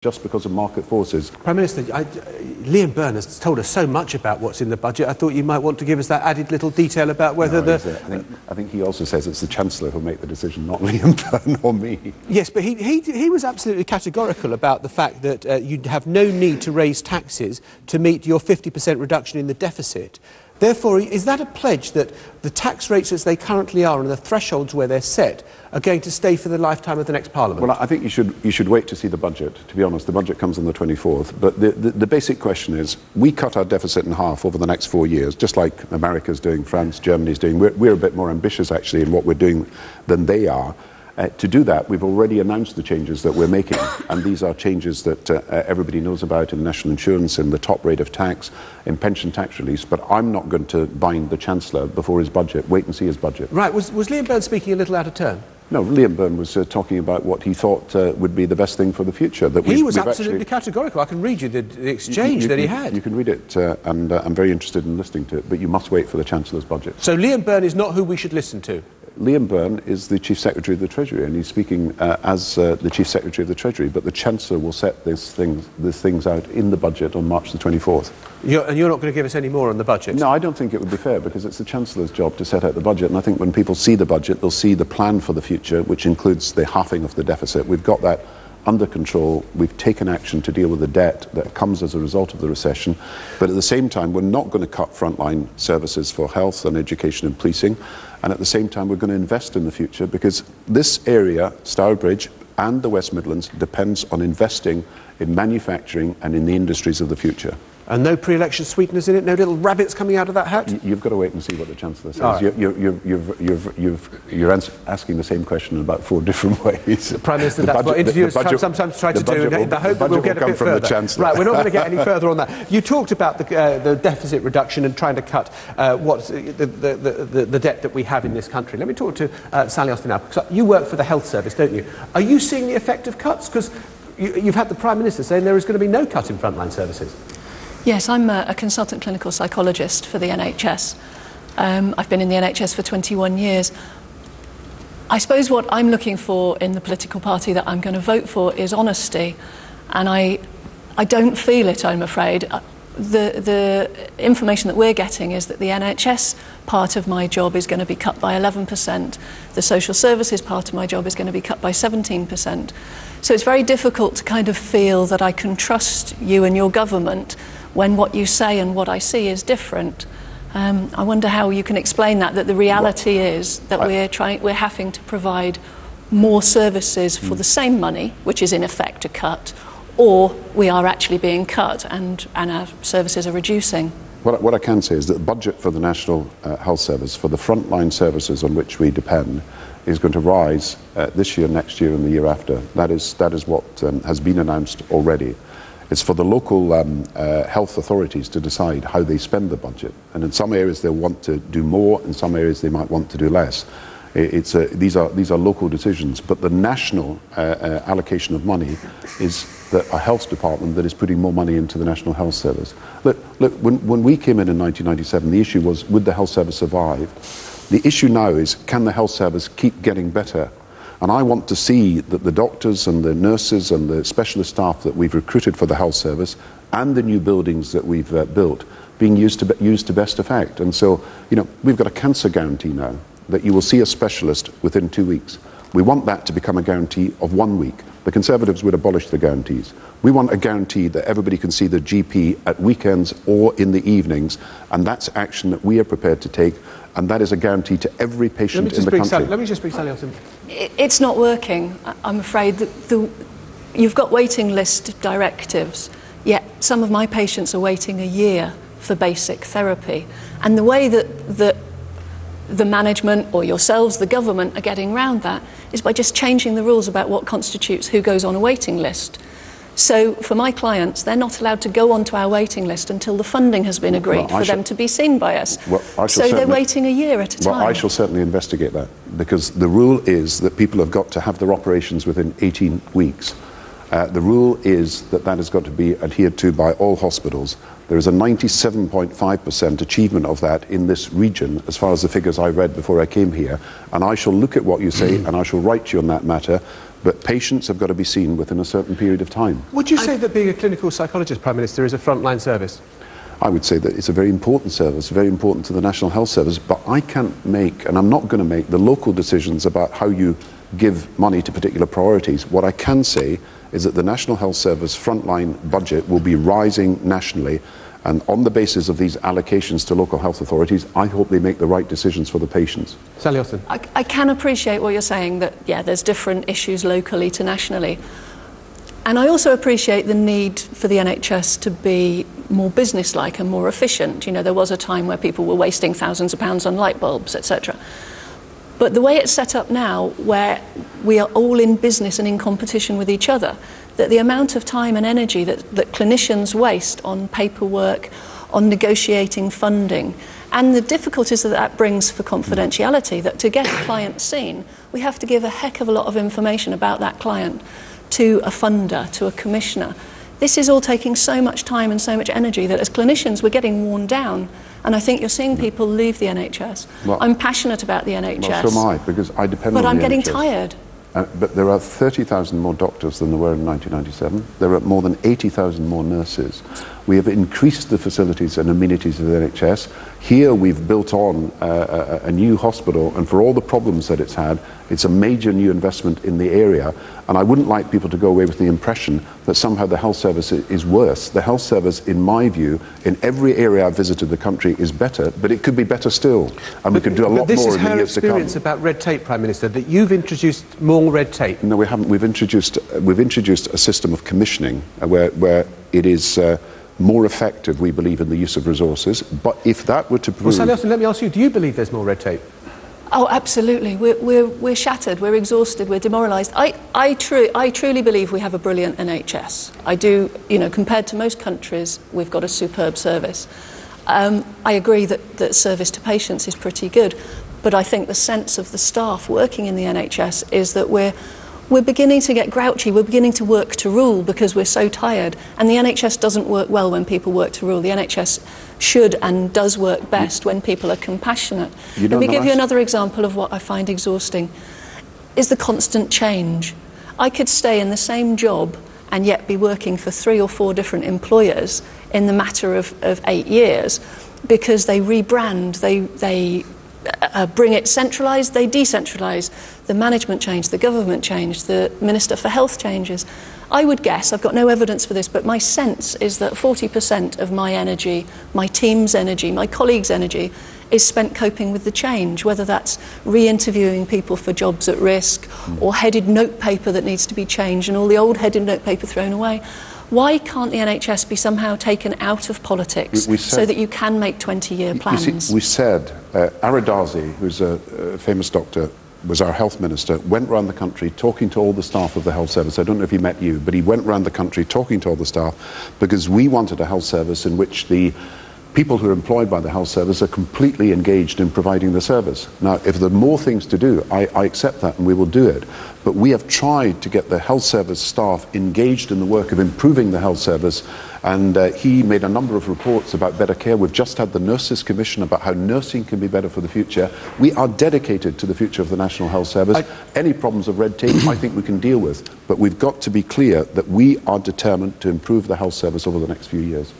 just because of market forces. Prime Minister, Liam Byrne has told us so much about what's in the budget. I thought you might want to give us that added little detail about whether I think he also says it's the Chancellor who'll make the decision, not Liam Byrne or me. Yes, but he was absolutely categorical about the fact that you'd have no need to raise taxes to meet your 50% reduction in the deficit. Therefore, is that a pledge that the tax rates as they currently are and the thresholds where they're set are going to stay for the lifetime of the next Parliament? Well, I think you should wait to see the budget. To be honest, the budget comes on the 24th. But the basic question is, we cut our deficit in half over the next 4 years, just like America's doing, France, Germany's doing. We're a bit more ambitious, actually, in what we're doing than they are. To do that, we've already announced the changes that we're making, and these are changes that everybody knows about in national insurance, in the top rate of tax, in pension tax release, but I'm not going to bind the Chancellor before his budget. Wait and see his budget. Right. Was Liam Byrne speaking a little out of turn? No, Liam Byrne was talking about what he thought would be the best thing for the future. He was absolutely categorical. I can read you the exchange that he had. You can read it, and I'm very interested in listening to it, but you must wait for the Chancellor's budget. So Liam Byrne is not who we should listen to? Liam Byrne is the Chief Secretary of the Treasury, and he's speaking as the Chief Secretary of the Treasury, but the Chancellor will set these things out in the budget on March the 24th. And you're not going to give us any more on the budget? No, I don't think it would be fair, because it's the Chancellor's job to set out the budget, and I think when people see the budget, they'll see the plan for the future, which includes the halving of the deficit. We've got that under control. We've taken action to deal with the debt that comes as a result of the recession, but at the same time, we're not going to cut frontline services for health and education and policing. And at the same time, we're going to invest in the future, because this area, Stourbridge and the West Midlands, depends on investing in manufacturing and in the industries of the future. And no pre-election sweeteners in it? No little rabbits coming out of that hat? You've got to wait and see what the Chancellor says. Right. You're asking the same question in about 4 different ways. Prime Minister, that's what interviewers sometimes try to do, in the hope that we'll get a bit further. Right, we're not going to get any further on that. You talked about the deficit reduction and trying to cut the debt that we have in this country. Let me talk to Sally Austin now, because you work for the health service, don't you? Are you seeing the effect of cuts? Because you've had the Prime Minister saying there is going to be no cut in frontline services. Yes, I'm a consultant clinical psychologist for the NHS. I've been in the NHS for 21 years. I suppose what I'm looking for in the political party that I'm going to vote for is honesty, and I don't feel it, I'm afraid. The information that we're getting is that the NHS part of my job is going to be cut by 11%. The social services part of my job is going to be cut by 17%. So it's very difficult to kind of feel that I can trust you and your government when what you say and what I see is different. I wonder how you can explain that the reality is that we're having to provide more services for the same money, which is in effect a cut, or we are actually being cut and our services are reducing. What I can say is that the budget for the National Health Service, for the frontline services on which we depend, is going to rise this year, next year and the year after. That is what has been announced already. It's for the local health authorities to decide how they spend the budget. And in some areas they'll want to do more, in some areas they might want to do less. These are local decisions, but the national allocation of money is a health department that is putting more money into the National Health Service. Look, when we came in 1997, the issue was, would the health service survive? The issue now is, can the health service keep getting better? And I want to see that the doctors and the nurses and the specialist staff that we've recruited for the health service and the new buildings that we've built being used to best effect. And so, we've got a cancer guarantee now, that you will see a specialist within 2 weeks. We want that to become a guarantee of 1 week. The Conservatives would abolish the guarantees. We want a guarantee that everybody can see the GP at weekends or in the evenings, and that's action that we are prepared to take, and that is a guarantee to every patient in the country. Let me just speak, Sally Austin. It's not working, I'm afraid. You've got waiting list directives, yet some of my patients are waiting a year for basic therapy. And the way that the management or yourselves, the government, are getting around that is by just changing the rules about what constitutes who goes on a waiting list. So for my clients, they're not allowed to go onto our waiting list until the funding has been agreed for them to be seen by us. So they're waiting a year at a time. Well, I shall certainly investigate that, because the rule is that people have got to have their operations within 18 weeks. The rule is that has got to be adhered to by all hospitals. There is a 97.5% achievement of that in this region, as far as the figures I read before I came here. And I shall look at what you say, and I shall write to you on that matter. But patients have got to be seen within a certain period of time. Would you say that being a clinical psychologist, Prime Minister, is a frontline service? I would say that it's a very important service, very important to the National Health Service, but I can't make, and I'm not going to make, the local decisions about how you give money to particular priorities. What I can say is that the National Health Service frontline budget will be rising nationally, and on the basis of these allocations to local health authorities, I hope they make the right decisions for the patients. Sally Austin. I can appreciate what you're saying, that, yeah, there's different issues locally to nationally. And I also appreciate the need for the NHS to be more businesslike and more efficient. You know, there was a time where people were wasting thousands of pounds on light bulbs, etc. But the way it's set up now, where we are all in business and in competition with each other, that the amount of time and energy that clinicians waste on paperwork, on negotiating funding, and the difficulties that brings for confidentiality, that to get a client seen, we have to give a heck of a lot of information about that client to a funder, to a commissioner. This is all taking so much time and so much energy that as clinicians we're getting worn down, and I think you're seeing people leave the NHS. Well, I'm passionate about the NHS. Well, so am I, because I depend on the NHS. But I'm getting tired. But there are 30,000 more doctors than there were in 1997. There are more than 80,000 more nurses. We have increased the facilities and amenities of the NHS. Here we've built on a new hospital, and for all the problems that it's had, it's a major new investment in the area. And I wouldn't like people to go away with the impression that somehow the health service is worse. The health service, in my view, in every area I've visited the country, is better, but it could be better still. And we could do a lot more in the years to come. But this is her experience about red tape, Prime Minister, that you've introduced more red tape. No, we haven't. We've introduced a system of commissioning where it is more effective, we believe, in the use of resources. But if that were to prove... Well, Sally Austin, let me ask you, do you believe there's more red tape? Oh, absolutely. We're shattered, we're exhausted, we're demoralised. I truly believe we have a brilliant NHS. I do, you know, compared to most countries, we've got a superb service. I agree that service to patients is pretty good, but I think the sense of the staff working in the NHS is that we're beginning to get grouchy, we're beginning to work to rule because we're so tired, and the NHS doesn't work well when people work to rule. The NHS should and does work best when people are compassionate. Let me give you another example of what I find exhausting, is the constant change. I could stay in the same job and yet be working for 3 or 4 different employers in the matter of 8 years, because they rebrand, they bring it centralised, they decentralise, the management change, the government change, the Minister for Health changes. I would guess, I've got no evidence for this, but my sense is that 40% of my energy, my team's energy, my colleagues' energy is spent coping with the change, whether that's re-interviewing people for jobs at risk or headed notepaper that needs to be changed and all the old headed notepaper thrown away. Why can't the NHS be somehow taken out of politics so that you can make 20-year plans? You see, we said, Aradazi, who's a famous doctor, was our health minister, went around the country talking to all the staff of the health service. I don't know if he met you, but he went around the country talking to all the staff because we wanted a health service in which the people who are employed by the health service are completely engaged in providing the service. Now, if there are more things to do, I accept that and we will do it. But we have tried to get the health service staff engaged in the work of improving the health service, and he made a number of reports about better care. We've just had the Nurses Commission about how nursing can be better for the future. We are dedicated to the future of the National Health Service. Any problems of red tape I think we can deal with, but we've got to be clear that we are determined to improve the health service over the next few years.